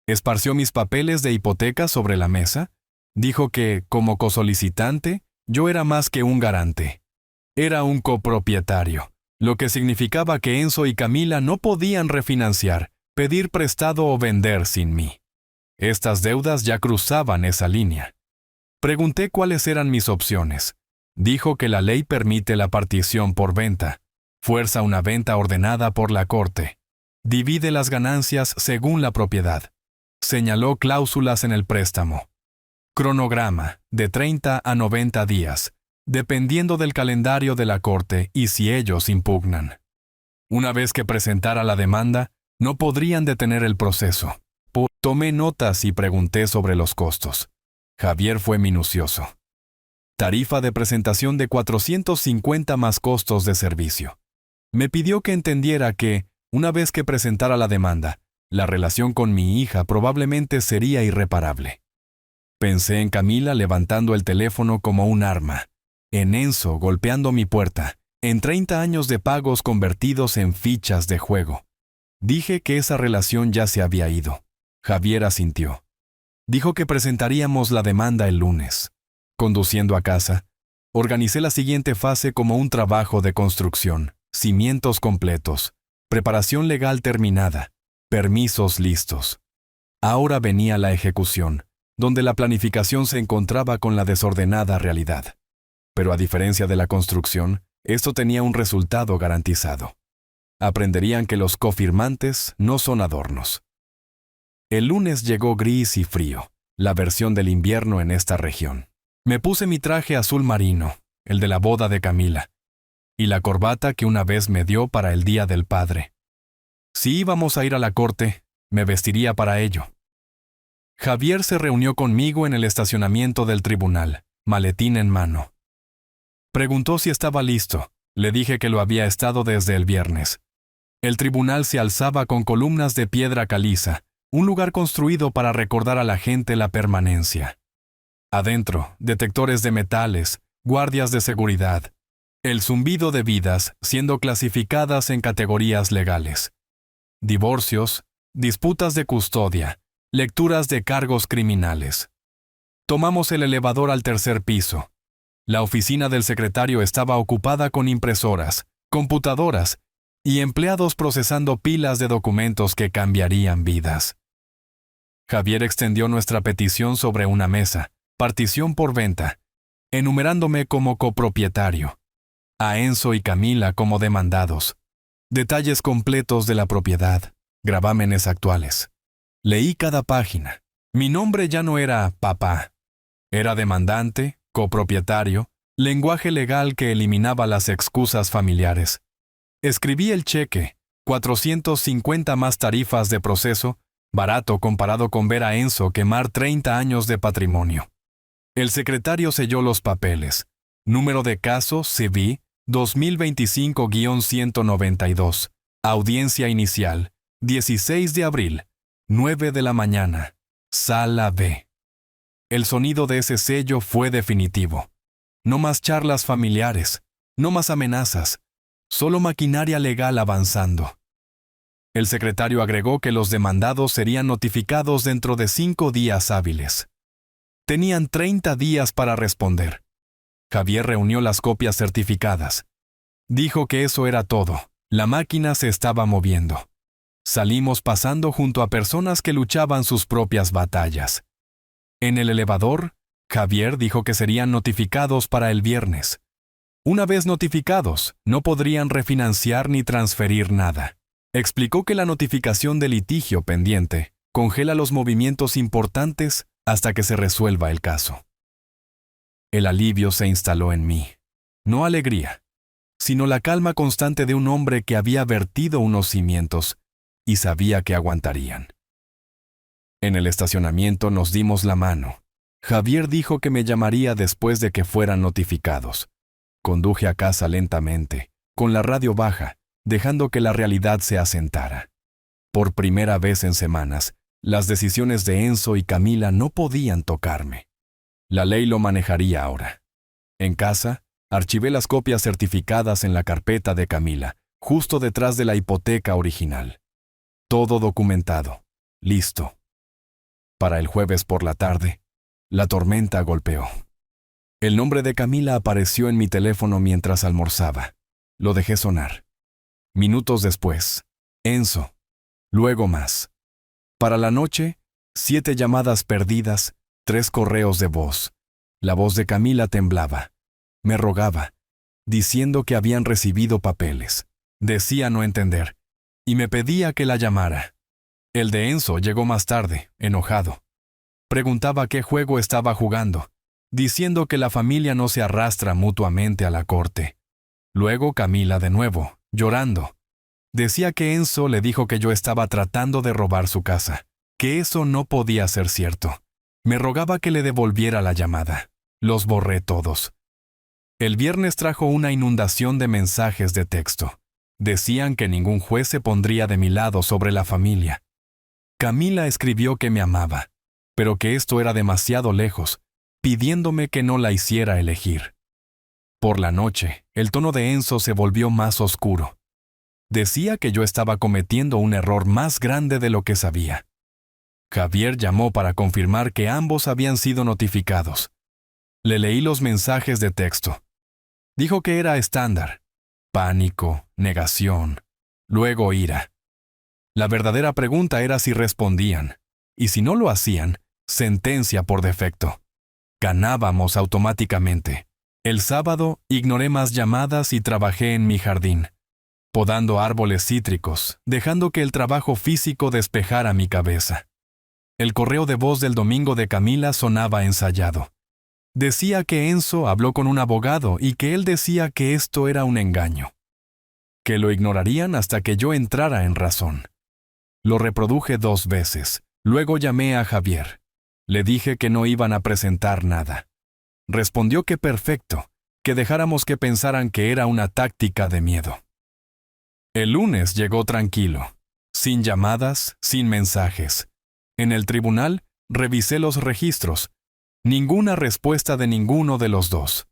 Esparció mis papeles de hipoteca sobre la mesa. Dijo que, como cosolicitante, yo era más que un garante. Era un copropietario, lo que significaba que Enzo y Camila no podían refinanciar, pedir prestado o vender sin mí. Estas deudas ya cruzaban esa línea. Pregunté cuáles eran mis opciones. Dijo que la ley permite la partición por venta, fuerza una venta ordenada por la corte, divide las ganancias según la propiedad. Señaló cláusulas en el préstamo. Cronograma, de 30 a 90 días, dependiendo del calendario de la corte y si ellos impugnan. Una vez que presentara la demanda, no podrían detener el proceso. Tomé notas y pregunté sobre los costos. Javier fue minucioso. Tarifa de presentación de 450 más costos de servicio. Me pidió que entendiera que, una vez que presentara la demanda, la relación con mi hija probablemente sería irreparable. Pensé en Camila levantando el teléfono como un arma, en Enzo golpeando mi puerta, en 30 años de pagos convertidos en fichas de juego. Dije que esa relación ya se había ido. Javier asintió. Dijo que presentaríamos la demanda el lunes. Conduciendo a casa, organicé la siguiente fase como un trabajo de construcción, cimientos completos, preparación legal terminada, permisos listos. Ahora venía la ejecución, donde la planificación se encontraba con la desordenada realidad. Pero a diferencia de la construcción, esto tenía un resultado garantizado. Aprenderían que los cofirmantes no son adornos. El lunes llegó gris y frío, la versión del invierno en esta región. Me puse mi traje azul marino, el de la boda de Camila, y la corbata que una vez me dio para el Día del Padre. Si íbamos a ir a la corte, me vestiría para ello. Javier se reunió conmigo en el estacionamiento del tribunal, maletín en mano. Preguntó si estaba listo. Le dije que lo había estado desde el viernes. El tribunal se alzaba con columnas de piedra caliza, un lugar construido para recordar a la gente la permanencia. Adentro, detectores de metales, guardias de seguridad, el zumbido de vidas siendo clasificadas en categorías legales. Divorcios, disputas de custodia, lecturas de cargos criminales. Tomamos el elevador al tercer piso. La oficina del secretario estaba ocupada con impresoras, computadoras y empleados procesando pilas de documentos que cambiarían vidas. Javier extendió nuestra petición sobre una mesa, partición por venta, enumerándome como copropietario, a Enzo y Camila como demandados, detalles completos de la propiedad, gravámenes actuales. Leí cada página. Mi nombre ya no era papá. Era demandante, copropietario, lenguaje legal que eliminaba las excusas familiares. Escribí el cheque, 450 más tarifas de proceso, barato comparado con ver a Enzo quemar 30 años de patrimonio. El secretario selló los papeles. Número de caso CV 2025-192. Audiencia inicial, 16 de abril, 9 de la mañana. Sala B. El sonido de ese sello fue definitivo. No más charlas familiares, no más amenazas, solo maquinaria legal avanzando. El secretario agregó que los demandados serían notificados dentro de 5 días hábiles. Tenían 30 días para responder. Javier reunió las copias certificadas. Dijo que eso era todo. La máquina se estaba moviendo. Salimos pasando junto a personas que luchaban sus propias batallas. En el elevador, Javier dijo que serían notificados para el viernes. Una vez notificados, no podrían refinanciar ni transferir nada. Explicó que la notificación de litigio pendiente congela los movimientos importantes hasta que se resuelva el caso. El alivio se instaló en mí. No alegría, sino la calma constante de un hombre que había vertido unos cimientos y sabía que aguantarían. En el estacionamiento nos dimos la mano. Javier dijo que me llamaría después de que fueran notificados. Conduje a casa lentamente, con la radio baja, dejando que la realidad se asentara. Por primera vez en semanas, las decisiones de Enzo y Camila no podían tocarme. La ley lo manejaría ahora. En casa, archivé las copias certificadas en la carpeta de Camila, justo detrás de la hipoteca original. Todo documentado, listo. Para el jueves por la tarde, la tormenta golpeó. El nombre de Camila apareció en mi teléfono mientras almorzaba. Lo dejé sonar. Minutos después, Enzo. Luego más. Para la noche, 7 llamadas perdidas, 3 correos de voz. La voz de Camila temblaba. Me rogaba, diciendo que habían recibido papeles. Decía no entender, y me pedía que la llamara. El de Enzo llegó más tarde, enojado. Preguntaba qué juego estaba jugando, diciendo que la familia no se arrastra mutuamente a la corte. Luego Camila de nuevo, llorando. Decía que Enzo le dijo que yo estaba tratando de robar su casa, que eso no podía ser cierto. Me rogaba que le devolviera la llamada. Los borré todos. El viernes trajo una inundación de mensajes de texto. Decían que ningún juez se pondría de mi lado sobre la familia. Camila escribió que me amaba, pero que esto era demasiado lejos, pidiéndome que no la hiciera elegir. Por la noche, el tono de Enzo se volvió más oscuro. Decía que yo estaba cometiendo un error más grande de lo que sabía. Javier llamó para confirmar que ambos habían sido notificados. Le leí los mensajes de texto. Dijo que era estándar. Pánico, negación, luego ira. La verdadera pregunta era si respondían, y si no lo hacían, sentencia por defecto. Ganábamos automáticamente. El sábado ignoré más llamadas y trabajé en mi jardín, podando árboles cítricos, dejando que el trabajo físico despejara mi cabeza. El correo de voz del domingo de Camila sonaba ensayado. Decía que Enzo habló con un abogado y que él decía que esto era un engaño, que lo ignorarían hasta que yo entrara en razón. Lo reproduje 2 veces. Luego llamé a Javier. Le dije que no iban a presentar nada. Respondió que perfecto, que dejáramos que pensaran que era una táctica de miedo. El lunes llegó tranquilo, sin llamadas, sin mensajes. En el tribunal, revisé los registros. Ninguna respuesta de ninguno de los dos.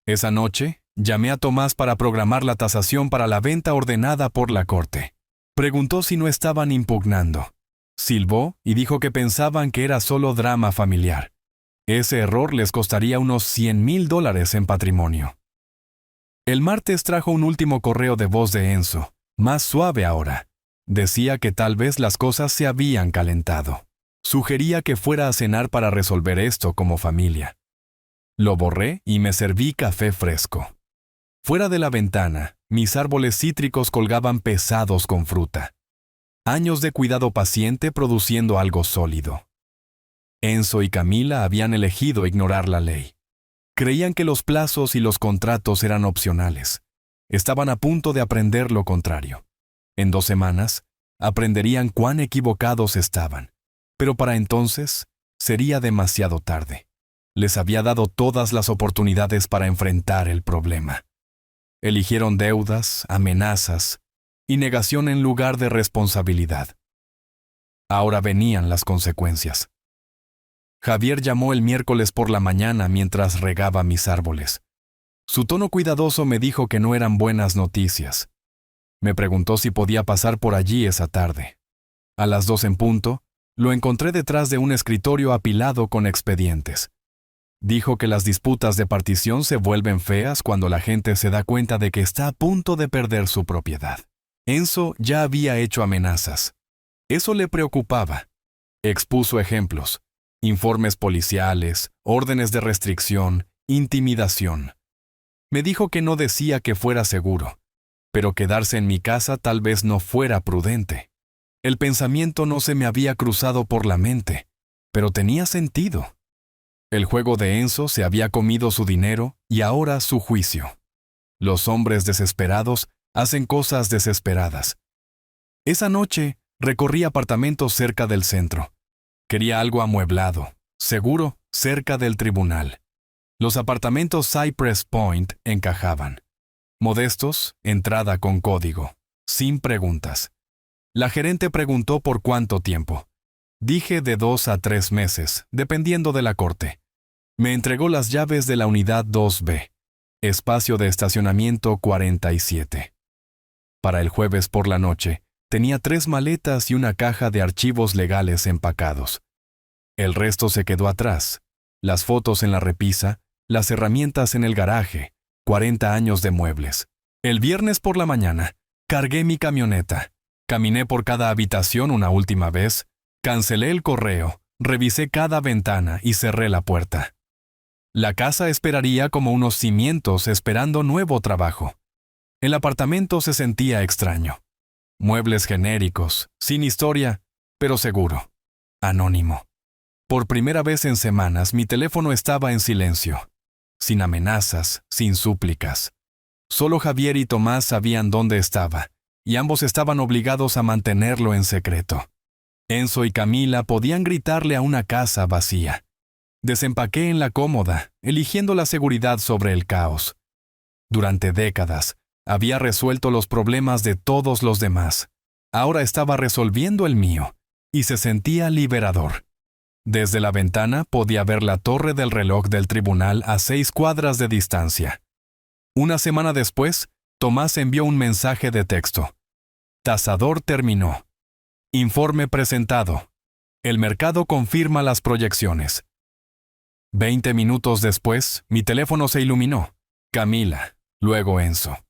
Esa noche, llamé a Tomás para programar la tasación para la venta ordenada por la corte. Preguntó si no estaban impugnando. Silbó y dijo que pensaban que era solo drama familiar. Ese error les costaría unos $100,000 en patrimonio. El martes trajo un último correo de voz de Enzo, más suave ahora. Decía que tal vez las cosas se habían calentado. Sugería que fuera a cenar para resolver esto como familia. Lo borré y me serví café fresco. Fuera de la ventana, mis árboles cítricos colgaban pesados con fruta. Años de cuidado paciente produciendo algo sólido. Enzo y Camila habían elegido ignorar la ley. Creían que los plazos y los contratos eran opcionales. Estaban a punto de aprender lo contrario. En 2 semanas, aprenderían cuán equivocados estaban. Pero para entonces, sería demasiado tarde. Les había dado todas las oportunidades para enfrentar el problema. Eligieron deudas, amenazas y negación en lugar de responsabilidad. Ahora venían las consecuencias. Javier llamó el miércoles por la mañana mientras regaba mis árboles. Su tono cuidadoso me dijo que no eran buenas noticias. Me preguntó si podía pasar por allí esa tarde. A las 2 en punto, lo encontré detrás de un escritorio apilado con expedientes. Dijo que las disputas de partición se vuelven feas cuando la gente se da cuenta de que está a punto de perder su propiedad. Enzo ya había hecho amenazas. Eso le preocupaba. Expuso ejemplos, informes policiales, órdenes de restricción, intimidación. Me dijo que no decía que fuera seguro, pero quedarse en mi casa tal vez no fuera prudente. El pensamiento no se me había cruzado por la mente, pero tenía sentido. El juego de Enzo se había comido su dinero y ahora su juicio. Los hombres desesperados hacen cosas desesperadas. Esa noche recorrí apartamentos cerca del centro. Quería algo amueblado, seguro, cerca del tribunal. Los apartamentos Cypress Point encajaban. Modestos, entrada con código, sin preguntas. La gerente preguntó por cuánto tiempo. Dije de 2 a 3 meses, dependiendo de la corte. Me entregó las llaves de la unidad 2B, espacio de estacionamiento 47. Para el jueves por la noche, tenía 3 maletas y una caja de archivos legales empacados. El resto se quedó atrás, las fotos en la repisa, las herramientas en el garaje, 40 años de muebles. El viernes por la mañana, cargué mi camioneta, caminé por cada habitación una última vez, cancelé el correo, revisé cada ventana y cerré la puerta. La casa esperaría como unos cimientos esperando nuevo trabajo. El apartamento se sentía extraño. Muebles genéricos, sin historia, pero seguro. Anónimo. Por primera vez en semanas mi teléfono estaba en silencio. Sin amenazas, sin súplicas. Solo Javier y Tomás sabían dónde estaba, y ambos estaban obligados a mantenerlo en secreto. Enzo y Camila podían gritarle a una casa vacía. Desempaqué en la cómoda, eligiendo la seguridad sobre el caos. Durante décadas, había resuelto los problemas de todos los demás. Ahora estaba resolviendo el mío, y se sentía liberador. Desde la ventana podía ver la torre del reloj del tribunal a 6 cuadras de distancia. Una semana después, Tomás envió un mensaje de texto. Tasador terminó. Informe presentado. El mercado confirma las proyecciones. 20 minutos después, mi teléfono se iluminó. Camila, luego Enzo.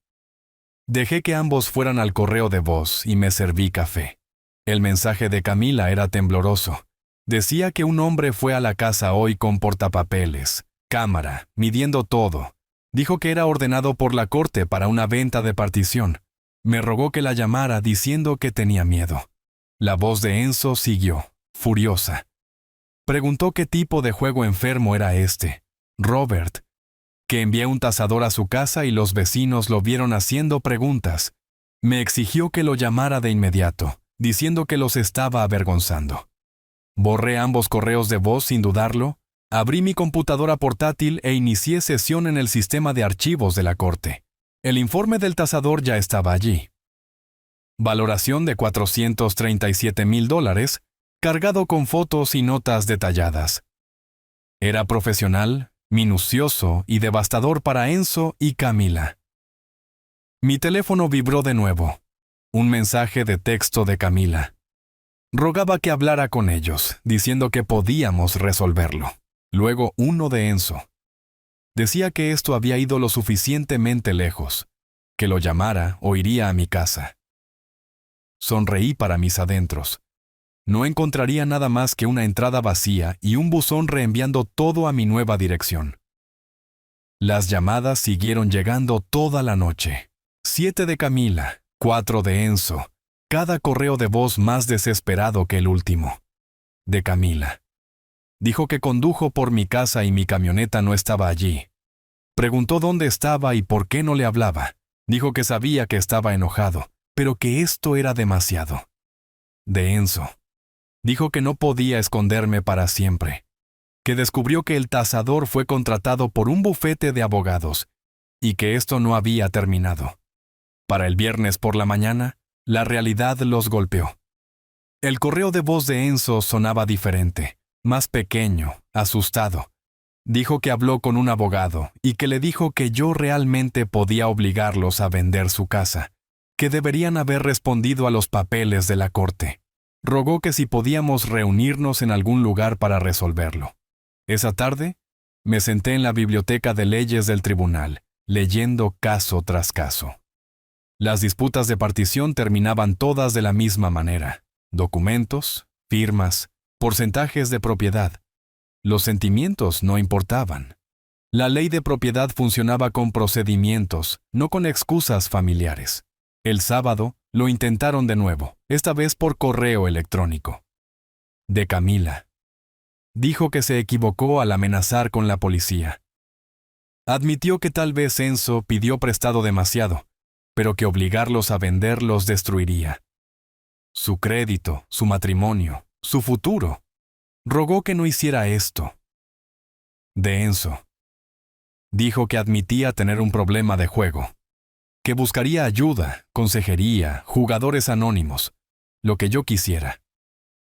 Dejé que ambos fueran al correo de voz y me serví café. El mensaje de Camila era tembloroso. Decía que un hombre fue a la casa hoy con portapapeles, cámara, midiendo todo. Dijo que era ordenado por la corte para una venta de partición. Me rogó que la llamara diciendo que tenía miedo. La voz de Enzo siguió, furiosa. Preguntó qué tipo de juego enfermo era este. Robert. Que envié un tasador a su casa y los vecinos lo vieron haciendo preguntas. Me exigió que lo llamara de inmediato, diciendo que los estaba avergonzando. Borré ambos correos de voz sin dudarlo, abrí mi computadora portátil e inicié sesión en el sistema de archivos de la corte. El informe del tasador ya estaba allí. Valoración de $437,000, cargado con fotos y notas detalladas. Era profesional, minucioso y devastador para Enzo y Camila. Mi teléfono vibró de nuevo. Un mensaje de texto de Camila. Rogaba que hablara con ellos, diciendo que podíamos resolverlo. Luego uno de Enzo. Decía que esto había ido lo suficientemente lejos, que lo llamara o iría a mi casa. Sonreí para mis adentros. No encontraría nada más que una entrada vacía y un buzón reenviando todo a mi nueva dirección. Las llamadas siguieron llegando toda la noche. 7 de Camila, 4 de Enzo, cada correo de voz más desesperado que el último. De Camila. Dijo que condujo por mi casa y mi camioneta no estaba allí. Preguntó dónde estaba y por qué no le hablaba. Dijo que sabía que estaba enojado, pero que esto era demasiado. De Enzo. Dijo que no podía esconderme para siempre. Que descubrió que el tasador fue contratado por un bufete de abogados y que esto no había terminado. Para el viernes por la mañana, la realidad los golpeó. El correo de voz de Enzo sonaba diferente, más pequeño, asustado. Dijo que habló con un abogado y que le dijo que yo realmente podía obligarlos a vender su casa, que deberían haber respondido a los papeles de la corte. Rogó que si podíamos reunirnos en algún lugar para resolverlo. Esa tarde, me senté en la biblioteca de leyes del tribunal, leyendo caso tras caso. Las disputas de partición terminaban todas de la misma manera. Documentos, firmas, porcentajes de propiedad. Los sentimientos no importaban. La ley de propiedad funcionaba con procedimientos, no con excusas familiares. El sábado lo intentaron de nuevo, esta vez por correo electrónico. De Camila. Dijo que se equivocó al amenazar con la policía. Admitió que tal vez Enzo pidió prestado demasiado, pero que obligarlos a vender los destruiría. Su crédito, su matrimonio, su futuro. Rogó que no hiciera esto. De Enzo. Dijo que admitía tener un problema de juego, que buscaría ayuda, consejería, jugadores anónimos, lo que yo quisiera.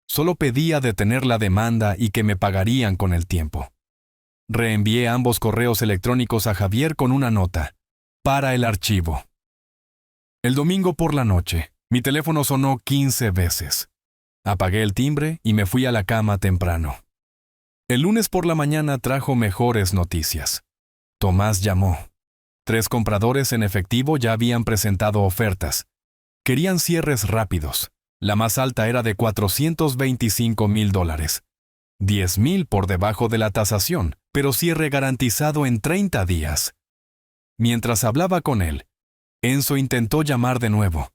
Solo pedía detener la demanda y que me pagarían con el tiempo. Reenvié ambos correos electrónicos a Javier con una nota, para el archivo. El domingo por la noche, mi teléfono sonó 15 veces. Apagué el timbre y me fui a la cama temprano. El lunes por la mañana trajo mejores noticias. Tomás llamó. 3 compradores en efectivo ya habían presentado ofertas. Querían cierres rápidos. La más alta era de $425,000. 10,000 por debajo de la tasación, pero cierre garantizado en 30 días. Mientras hablaba con él, Enzo intentó llamar de nuevo.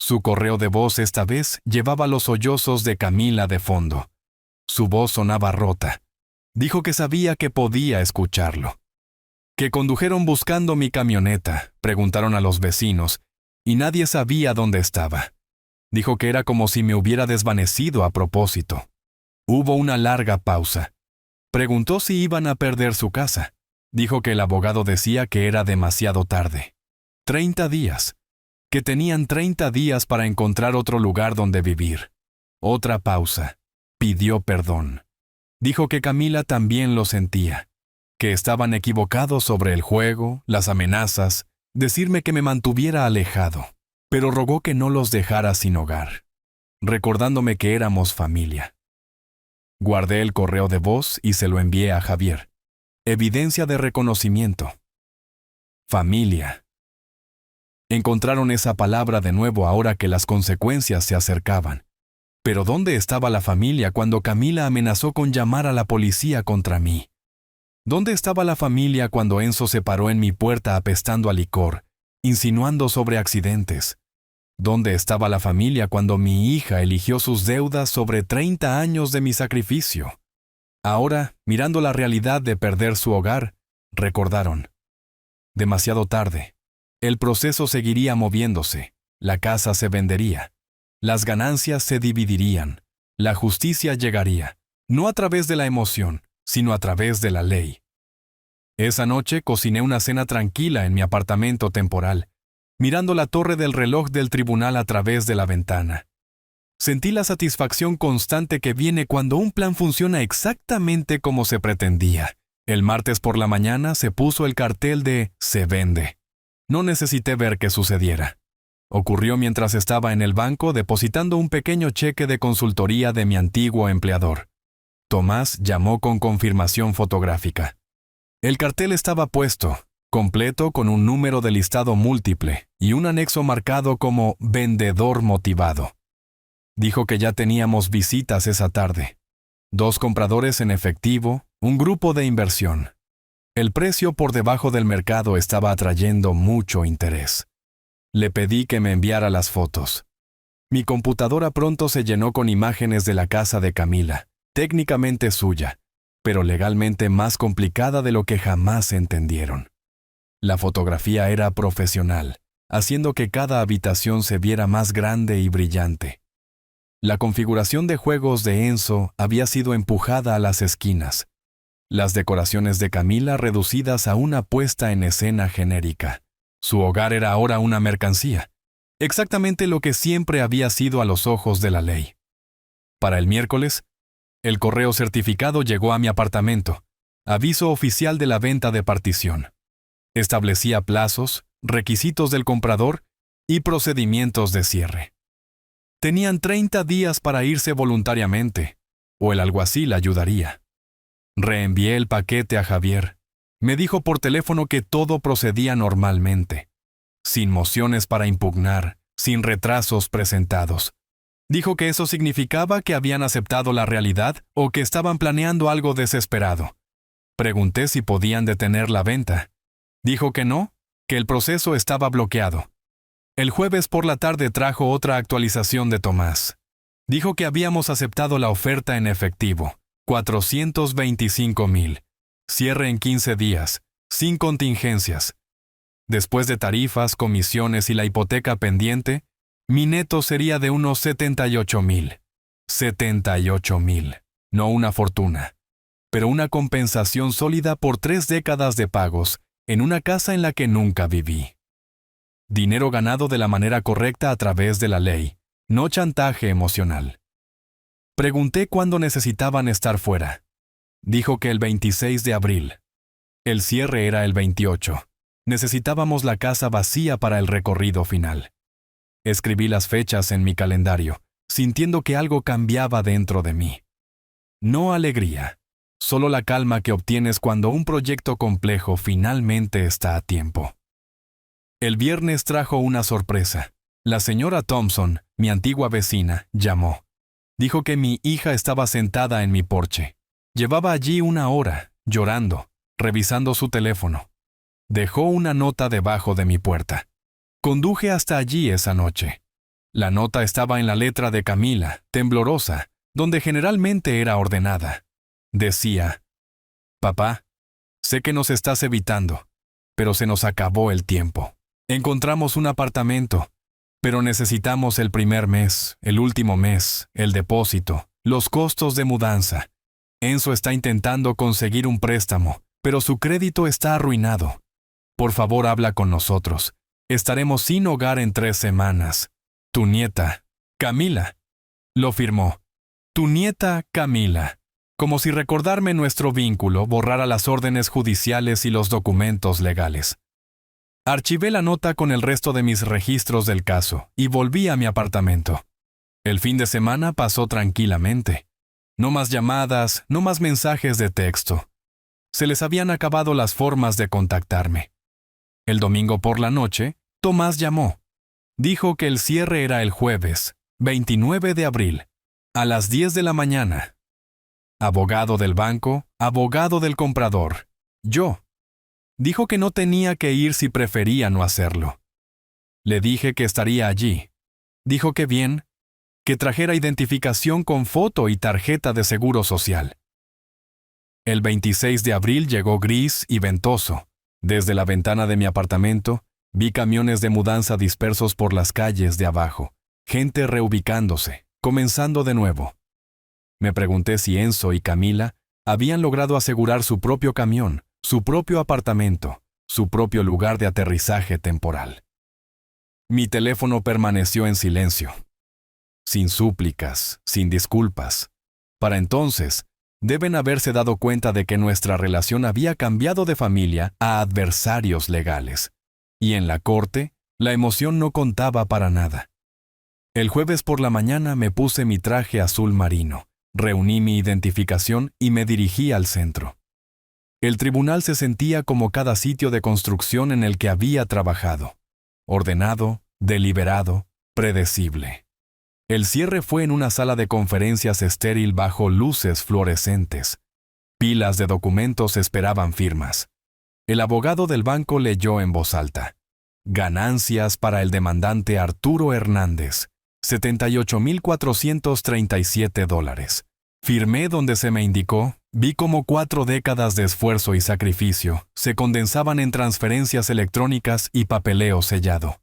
Su correo de voz esta vez llevaba los sollozos de Camila de fondo. Su voz sonaba rota. Dijo que sabía que podía escucharlo. Que condujeron buscando mi camioneta, preguntaron a los vecinos, y nadie sabía dónde estaba. Dijo que era como si me hubiera desvanecido a propósito. Hubo una larga pausa. Preguntó si iban a perder su casa. Dijo que el abogado decía que era demasiado tarde. 30 días. Que tenían 30 días para encontrar otro lugar donde vivir. Otra pausa. Pidió perdón. Dijo que Camila también lo sentía. Que estaban equivocados sobre el juego, las amenazas, decirme que me mantuviera alejado. Pero rogó que no los dejara sin hogar, recordándome que éramos familia. Guardé el correo de voz y se lo envié a Javier. Evidencia de reconocimiento. Familia. Encontraron esa palabra de nuevo ahora que las consecuencias se acercaban. Pero ¿dónde estaba la familia cuando Camila amenazó con llamar a la policía contra mí? ¿Dónde estaba la familia cuando Enzo se paró en mi puerta apestando a licor, insinuando sobre accidentes? ¿Dónde estaba la familia cuando mi hija eligió sus deudas sobre 30 años de mi sacrificio? Ahora, mirando la realidad de perder su hogar, recordaron. Demasiado tarde. El proceso seguiría moviéndose. La casa se vendería. Las ganancias se dividirían. La justicia llegaría, no a través de la emoción, sino a través de la ley. Esa noche cociné una cena tranquila en mi apartamento temporal, mirando la torre del reloj del tribunal a través de la ventana. Sentí la satisfacción constante que viene cuando un plan funciona exactamente como se pretendía. El martes por la mañana se puso el cartel de "Se vende". No necesité ver qué sucediera. Ocurrió mientras estaba en el banco depositando un pequeño cheque de consultoría de mi antiguo empleador. Tomás llamó con confirmación fotográfica. El cartel estaba puesto, completo con un número de listado múltiple y un anexo marcado como vendedor motivado. Dijo que ya teníamos visitas esa tarde. 2 compradores en efectivo, un grupo de inversión. El precio por debajo del mercado estaba atrayendo mucho interés. Le pedí que me enviara las fotos. Mi computadora pronto se llenó con imágenes de la casa de Camila, técnicamente suya, pero legalmente más complicada de lo que jamás entendieron. La fotografía era profesional, haciendo que cada habitación se viera más grande y brillante. La configuración de juegos de Enzo había sido empujada a las esquinas. Las decoraciones de Camila reducidas a una puesta en escena genérica. Su hogar era ahora una mercancía, exactamente lo que siempre había sido a los ojos de la ley. Para el miércoles, el correo certificado llegó a mi apartamento, aviso oficial de la venta de partición. Establecía plazos, requisitos del comprador y procedimientos de cierre. Tenían 30 días para irse voluntariamente, o el alguacil ayudaría. Reenvié el paquete a Javier. Me dijo por teléfono que todo procedía normalmente, sin mociones para impugnar, sin retrasos presentados. Dijo que eso significaba que habían aceptado la realidad o que estaban planeando algo desesperado. Pregunté si podían detener la venta. Dijo que no, que el proceso estaba bloqueado. El jueves por la tarde trajo otra actualización de Tomás. Dijo que habíamos aceptado la oferta en efectivo, 425,000. Cierre en 15 días, sin contingencias. Después de tarifas, comisiones y la hipoteca pendiente, mi neto sería de unos 78,000. 78,000. No una fortuna, pero una compensación sólida por 3 décadas de pagos en una casa en la que nunca viví. Dinero ganado de la manera correcta a través de la ley, no chantaje emocional. Pregunté cuándo necesitaban estar fuera. Dijo que el 26 de abril. El cierre era el 28. Necesitábamos la casa vacía para el recorrido final. Escribí las fechas en mi calendario, sintiendo que algo cambiaba dentro de mí. No alegría, solo la calma que obtienes cuando un proyecto complejo finalmente está a tiempo. El viernes trajo una sorpresa. La señora Thompson, mi antigua vecina, llamó. Dijo que mi hija estaba sentada en mi porche. Llevaba allí una hora, llorando, revisando su teléfono. Dejó una nota debajo de mi puerta. Conduje hasta allí esa noche. La nota estaba en la letra de Camila, temblorosa, donde generalmente era ordenada. Decía: «Papá, sé que nos estás evitando, pero se nos acabó el tiempo. Encontramos un apartamento, pero necesitamos el primer mes, el último mes, el depósito, los costos de mudanza. Enzo está intentando conseguir un préstamo, pero su crédito está arruinado. Por favor, habla con nosotros. Estaremos sin hogar en 3 semanas. Tu nieta, Camila». Lo firmó. Tu nieta, Camila. Como si recordarme nuestro vínculo borrara las órdenes judiciales y los documentos legales. Archivé la nota con el resto de mis registros del caso y volví a mi apartamento. El fin de semana pasó tranquilamente. No más llamadas, no más mensajes de texto. Se les habían acabado las formas de contactarme. El domingo por la noche, Tomás llamó. Dijo que el cierre era el jueves, 29 de abril, a las 10 de la mañana. Abogado del banco, abogado del comprador. Yo. Dijo que no tenía que ir si prefería no hacerlo. Le dije que estaría allí. Dijo que bien, que trajera identificación con foto y tarjeta de seguro social. El 26 de abril llegó gris y ventoso. Desde la ventana de mi apartamento, vi camiones de mudanza dispersos por las calles de abajo, gente reubicándose, comenzando de nuevo. Me pregunté si Enzo y Camila habían logrado asegurar su propio camión, su propio apartamento, su propio lugar de aterrizaje temporal. Mi teléfono permaneció en silencio. Sin súplicas, sin disculpas. Para entonces, deben haberse dado cuenta de que nuestra relación había cambiado de familia a adversarios legales. Y en la corte, la emoción no contaba para nada. El jueves por la mañana me puse mi traje azul marino, reuní mi identificación y me dirigí al centro. El tribunal se sentía como cada sitio de construcción en el que había trabajado. Ordenado, deliberado, predecible. El cierre fue en una sala de conferencias estéril bajo luces fluorescentes. Pilas de documentos esperaban firmas. El abogado del banco leyó en voz alta: «Ganancias para el demandante Arturo Hernández, $78,437. Firmé donde se me indicó, vi cómo 4 décadas de esfuerzo y sacrificio se condensaban en transferencias electrónicas y papeleo sellado.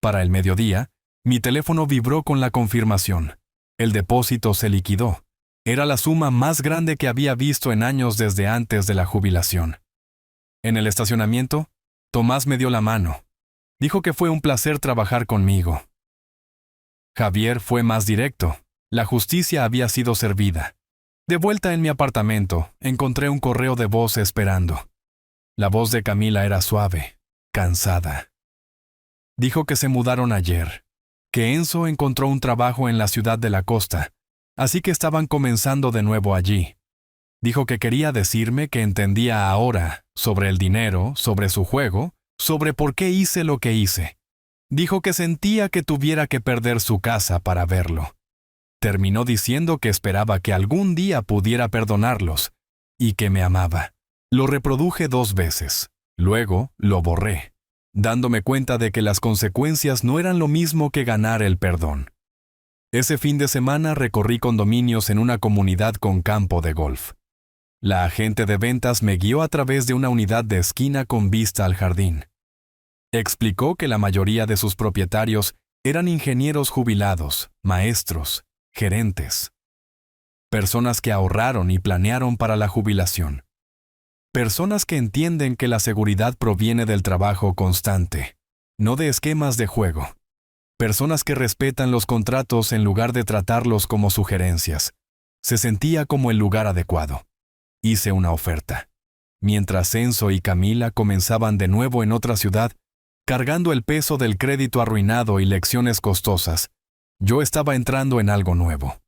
Para el mediodía, mi teléfono vibró con la confirmación. El depósito se liquidó. Era la suma más grande que había visto en años desde antes de la jubilación. En el estacionamiento, Tomás me dio la mano. Dijo que fue un placer trabajar conmigo. Javier fue más directo. La justicia había sido servida. De vuelta en mi apartamento, encontré un correo de voz esperando. La voz de Camila era suave, cansada. Dijo que se mudaron ayer, que Enzo encontró un trabajo en la ciudad de la costa, así que estaban comenzando de nuevo allí. Dijo que quería decirme que entendía ahora sobre el dinero, sobre su juego, sobre por qué hice lo que hice. Dijo que sentía que tuviera que perder su casa para verlo. Terminó diciendo que esperaba que algún día pudiera perdonarlos y que me amaba. Lo reproduje 2 veces. Luego lo borré, dándome cuenta de que las consecuencias no eran lo mismo que ganar el perdón. Ese fin de semana recorrí condominios en una comunidad con campo de golf. La agente de ventas me guió a través de una unidad de esquina con vista al jardín. Explicó que la mayoría de sus propietarios eran ingenieros jubilados, maestros, gerentes. Personas que ahorraron y planearon para la jubilación. Personas que entienden que la seguridad proviene del trabajo constante, no de esquemas de juego. Personas que respetan los contratos en lugar de tratarlos como sugerencias. Se sentía como el lugar adecuado. Hice una oferta. Mientras Enzo y Camila comenzaban de nuevo en otra ciudad, cargando el peso del crédito arruinado y lecciones costosas, yo estaba entrando en algo nuevo.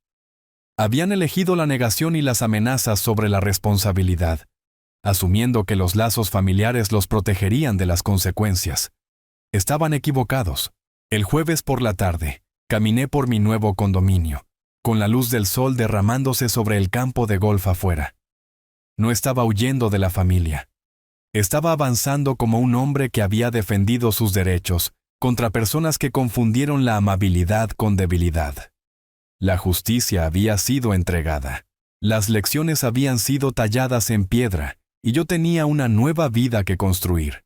Habían elegido la negación y las amenazas sobre la responsabilidad, asumiendo que los lazos familiares los protegerían de las consecuencias. Estaban equivocados. El jueves por la tarde, caminé por mi nuevo condominio, con la luz del sol derramándose sobre el campo de golf afuera. No estaba huyendo de la familia. Estaba avanzando como un hombre que había defendido sus derechos contra personas que confundieron la amabilidad con debilidad. La justicia había sido entregada. Las lecciones habían sido talladas en piedra y yo tenía una nueva vida que construir,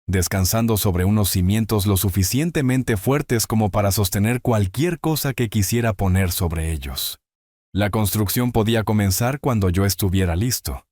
descansando sobre unos cimientos lo suficientemente fuertes como para sostener cualquier cosa que quisiera poner sobre ellos. La construcción podía comenzar cuando yo estuviera listo.